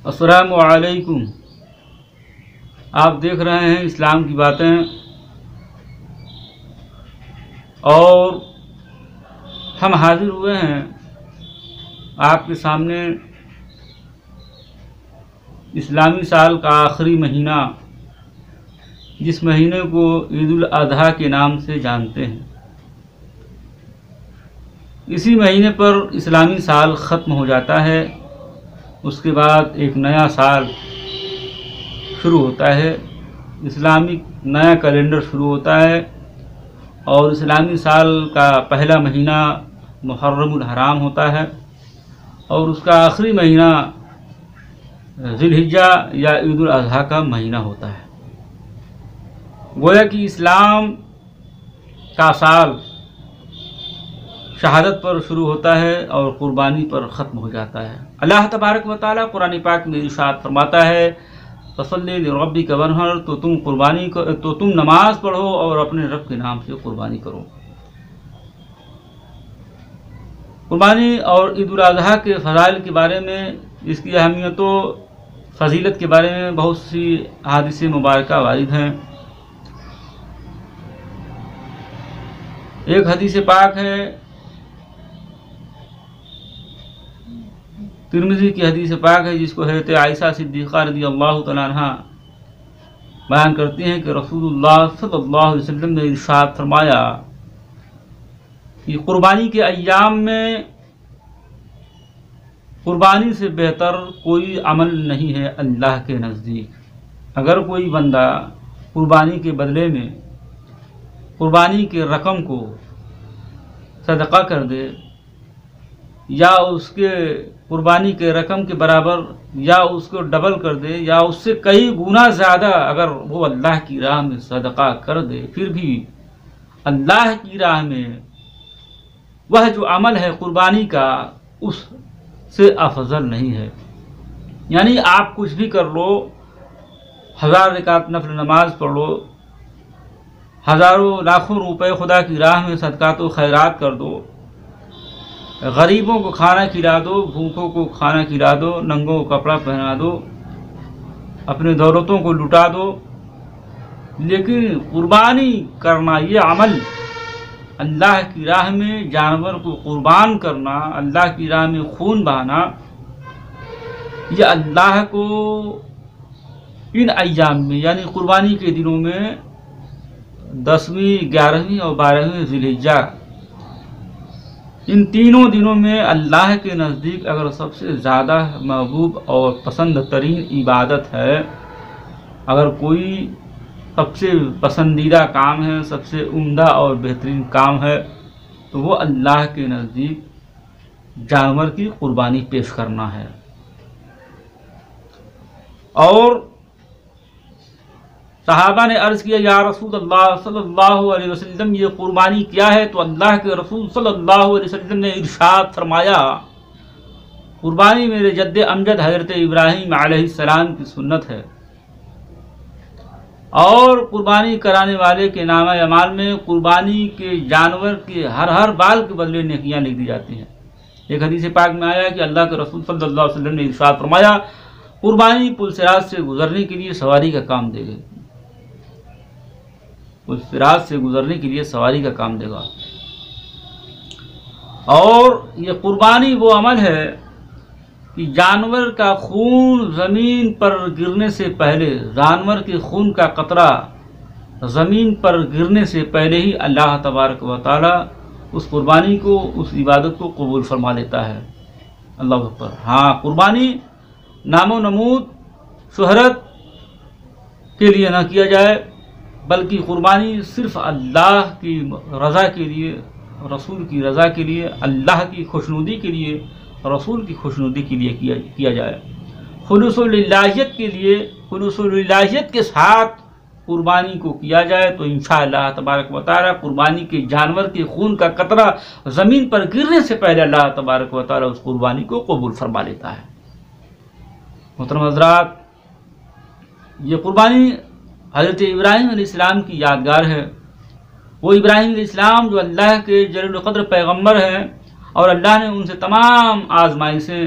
السلام علیکم۔ آپ دیکھ رہے ہیں اسلام کی باتیں، اور ہم حاضر ہوئے ہیں آپ کے سامنے اسلامی سال کا آخری مہینہ، جس مہینے کو عید الاضحیٰ کے نام سے جانتے ہیں۔ اسی مہینے پر اسلامی سال ختم ہو جاتا ہے، اس کے بعد ایک نیا سال شروع ہوتا ہے، اسلامی نیا کیلنڈر شروع ہوتا ہے، اور اسلامی سال کا پہلا مہینہ محرم الحرام ہوتا ہے، اور اس کا آخری مہینہ ذی الحجہ یا عید الاضحیٰ کا مہینہ ہوتا ہے۔ گویا کہ اسلام کا سال شہادت پر شروع ہوتا ہے اور قربانی پر ختم ہو جاتا ہے۔ اللہ تبارک و تعالیٰ قرآن پاک میں ارشاد فرماتا ہے، فصلی لربک وانحر، تو تم نماز پڑھو اور اپنے رب کے نام سے قربانی کرو۔ قربانی اور عید الاضحیٰ کے فضائل کے بارے میں، اس کی اہمیت و فضیلت کے بارے میں بہت سی احادیث مبارکہ وارد ہیں۔ ایک حدیث پاک ہے، ترمذی کی حدیث پاک ہے، جس کو حضرت عائشہ صدیقہ رضی اللہ تعالیٰ عنہ بیان کرتی ہیں کہ رسول اللہ صلی اللہ علیہ وسلم نے ارشاد فرمایا کہ قربانی کے ایام میں قربانی سے بہتر کوئی عمل نہیں ہے اللہ کے نزدیک۔ اگر کوئی بندہ قربانی کے بدلے میں قربانی کے رقم کو صدقہ کر دے، یا اس کے قربانی کے رقم کے برابر، یا اس کو ڈبل کر دے، یا اس سے کئی گنا زیادہ اگر وہ اللہ کی راہ میں صدقہ کر دے، پھر بھی اللہ کی راہ میں وہ جو عمل ہے قربانی کا اس سے افضل نہیں ہے۔ یعنی آپ کچھ بھی کر لو، 1000 رکعت نفل نماز پڑھ لو، ہزاروں لاکھوں روپے خدا کی راہ میں صدقات و خیرات کر دو، غریبوں کو کھانا کھلا دو، بھوکوں کو کھانا کھلا دو، ننگوں کو کپڑا پہنا دو، اپنے دولتوں کو لٹا دو، لیکن قربانی کرنا، یہ عمل اللہ کی راہ میں جانور کو قربان کرنا، اللہ کی راہ میں خون بہانا، یہ اللہ کو ان ایام میں یعنی قربانی کے دنوں میں 10ویں، 11ویں اور 12ویں ذی الحجہ، ان تینوں دنوں میں اللہ کے نزدیک اگر سب سے زیادہ محبوب اور پسند ترین عبادت ہے، اگر کوئی سب سے پسندیدہ کام ہے، سب سے عمدہ اور بہترین کام ہے، تو وہ اللہ کے نزدیک جانور کی قربانی پیش کرنا ہے۔ اور صحابہ نے عرض کیا، یا رسول اللہ صلی اللہ علیہ وسلم، یہ قربانی کیا ہے؟ تو اللہ کے رسول صلی اللہ علیہ وسلم نے ارشاد فرمایا، قربانی میرے جد امجد حضرت ابراہیم علیہ السلام کی سنت ہے، اور قربانی کرانے والے کے نامہ اعمال میں قربانی کے جانور کے ہر بال کے بدلے نیکیاں لکھ دی جاتی ہیں۔ ایک حدیث پاک میں آیا کہ اللہ کے رسول صلی اللہ علیہ وسلم نے ارشاد فرمایا، قربانی پل صراط سے گزرنے کے لیے سواری کا کام دے گا، پل صراط سے گزرنے کے لیے سواری کا کام دے گا۔ اور یہ قربانی وہ عمل ہے کہ جانور کا خون زمین پر گرنے سے پہلے، جانور کے خون کا قطرہ زمین پر گرنے سے پہلے ہی اللہ تبارک و تعالی اس قربانی کو، اس عبادت کو قبول فرما لیتا ہے۔ اللہ اکبر۔ ہاں، قربانی نام و نمود، شہرت کے لیے نہ کیا جائے، بلکہ قربانی صرف اللہ کی رضا کے لیے، رسول کی رضا کے لیے، اللہ کی خوشنودی کے لیے، رسول کی خوشنودی کے لیے کیا جائے۔ خلوص للہیت کے لیے، خلوص للہیت کے ساتھ قربانی کو کیا جائے تو انشاءاللہ تبارک و تعالی قربانی کے جانور کے خون کا قطرہ زمین پر گرنے سے پہلے اللہ تبارک و تعالی اس قربانی کو قبول فرما لیتا ہے۔ محترم حضرات، یہ قربانی حضرت ابراہیم علیہ السلام کی یادگار ہے۔ وہ ابراہیم علیہ السلام جو اللہ کے جلیل القدر پیغمبر ہیں، اور اللہ نے ان سے تمام آزمائشیں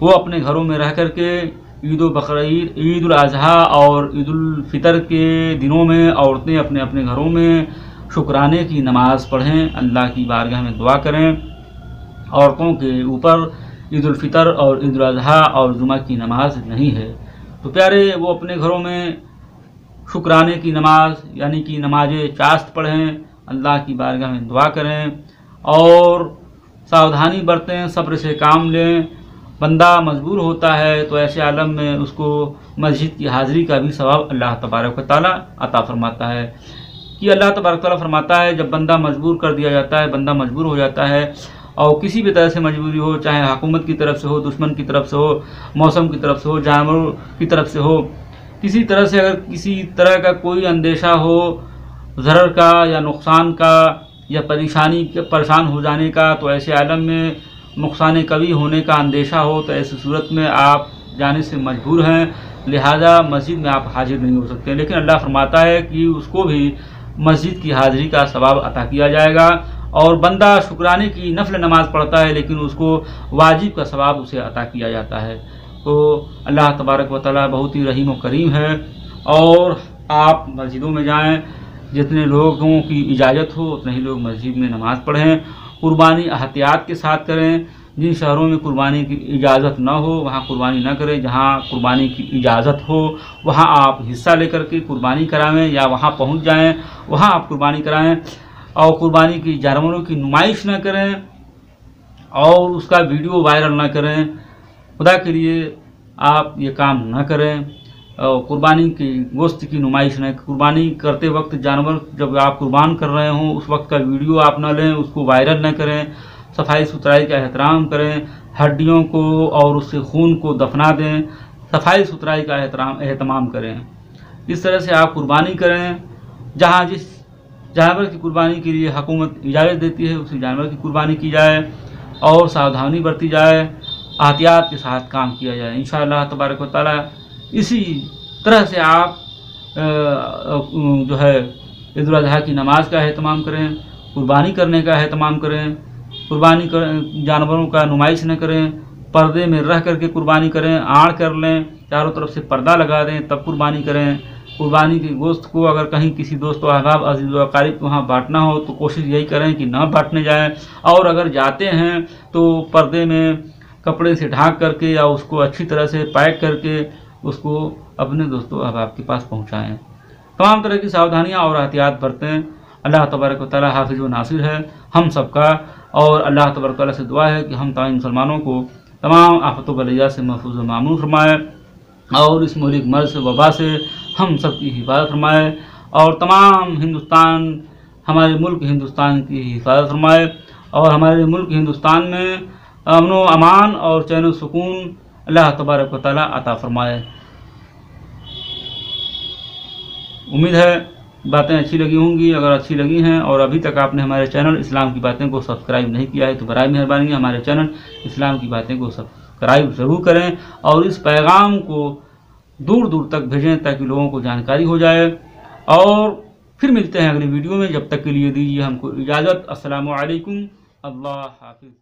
وہ اپنے گھروں میں رہ کر کے عید و بقرعید، عید الاضحیٰ اور عید الفطر کے دنوں میں عورتیں اپنے اپنے گھروں میں شکرانے کی نماز پڑھیں، اللہ کی بارگاہ میں دعا کریں۔ عورتوں کے اوپر عید الفطر اور عید الاضحیٰ اور جمعہ کی نماز نہیں ہے، تو پیارے وہ اپنے گھروں میں شکرانے کی نماز یعنی کہ نماز چاشت پڑھیں، اللہ کی بارگاہ میں دعا کریں اور ساودھانی برتیں، صبر سے کام لیں۔ بندہ مجبور ہوتا ہے تو ایسے عالم میں اس کو مسجد کی حاضری کا بھی ثواب اللہ تبارک و تعالیٰ عطا فرماتا ہے، کہ اللہ تبارک و تعالیٰ فرماتا ہے جب بندہ مجبور کر دیا جاتا ہے، بندہ مجبور ہو جاتا ہے اور کسی بھی طرح سے مجبوری ہو، چاہے حکومت کی طرف سے ہو، دشمن کی طرف سے ہو، موسم کی طرف سے ہو، جانوروں کی طرف سے ہو، کسی طرح سے اگر کسی طرح کا کوئی اندیشہ ہو ضرر کا یا نقصان کا یا پریشان ہو جانے کا، تو ایسے عالم میں نقصان کبھی ہونے کا اندیشہ ہو تو ایسی صورت میں آپ جانے سے مجبور ہیں، لہذا مسجد میں آپ حاضر نہیں ہو سکتے، لیکن اللہ فرماتا ہے کہ اس کو بھی مسجد کی حاضری کا ثواب عطا کیا جائے گا، اور بندہ شکرانے کی نفل نماز پڑھتا ہے لیکن اس کو واجب کا ثواب اسے عطا کیا جاتا ہے۔ تو اللہ تبارک و تعالیٰ بہت ہی رحیم و کریم ہے، اور آپ مسجدوں میں جائیں، جتنے لوگوں کی اجازت ہو اتنے ہی لوگ مسجد میں نماز پڑھیں، قربانی احتیاط کے ساتھ کریں۔ جن شہروں میں قربانی کی اجازت نہ ہو وہاں قربانی نہ کریں، جہاں قربانی کی اجازت ہو وہاں آپ حصہ لے کر کے قربانی کرائیں، یا وہاں پہنچ جائیں وہاں آپ قربانی کرائیں، اور قربانی کی جانوروں کی نمائش نہ کریں اور اس کا ویڈیو وائرل نہ کریں، خدا کے لیے آپ یہ کام نہ کریں۔ اور قربانی کی گوشت کی نمائش نہ، قربانی کرتے وقت جانور جب آپ قربان کر رہے ہوں اس وقت کا ویڈیو آپ نہ لیں، اس کو وائرل نہ کریں، صفائی ستھرائی کا احترام کریں، ہڈیوں کو اور اس سے خون کو دفنا دیں، صفائی ستھرائی کا اہتمام کریں۔ اس طرح سے آپ قربانی کریں، جہاں جس جانور کی قربانی کے لیے حکومت اجازت دیتی ہے اسی جانور کی قربانی کی جائے اور ساودھانی برتی جائے، احتیاط کے ساتھ کام کیا جائے۔ انشاءاللہ تبارک و تعالیٰ اسی طرح سے آپ جو ہے عید الاضحیٰ کی نماز کا اہتمام کریں، قربانی کرنے کا اہتمام کریں، جانوروں کا نمائش نہ کریں، پردے میں رہ کر کے قربانی کریں، آڑ کر لیں، چاروں طرف سے پردہ لگا دیں تب قربانی کریں۔ قربانی کے گوشت کو اگر کہیں کسی دوست و احباب عزیز و اقارب کو وہاں بانٹنا ہو تو کوشش یہی کریں کہ نہ بانٹنے جائیں، اور اگر جاتے ہیں تو پردے میں کپڑے سے ڈھانک کر کے یا اس کو اچھی طرح سے پیک کر کے اس کو اپنے دوستوں و احباب کے پاس پہنچائیں۔ تمام طرح کی ساودھانیاں اور احتیاط برتیں۔ اللہ تبارک و تعالیٰ حافظ و ناصر ہے ہم سب کا، اور اللہ تبارک و تعالیٰ سے دعا ہے کہ ہم تمام مسلمانوں کو تمام آفت و بلیات سے محفوظ و مامون فرمائے، اور اس مہلک مرض سے وبا سے ہم سب کی حفاظت فرمائے، اور تمام ہمارے ملک ہندوستان کی حفاظت فرمائے، اور ہمارے ملک ہندوستان میں امن و امان اور چین و سکون اللہ تبارک و تعالیٰ عطا فرمائے۔ امید ہے باتیں اچھی لگی ہوں گی، اگر اچھی لگی ہیں اور ابھی تک آپ نے ہمارے چینل اسلام کی باتیں کو سبسکرائب نہیں کیا ہے تو برائے مہربانی ہمارے چینل اسلام کی باتیں کو سبسکرائب ضرور کریں، اور اس پیغام کو دور دور تک بھیجیں تاکہ لوگوں کو جانکاری ہو جائے۔ اور پھر ملتے ہیں اگلی ویڈیو میں، جب تک کے لیے دیجیے ہم کو اجازت۔ السلام علیکم، اللہ حافظ۔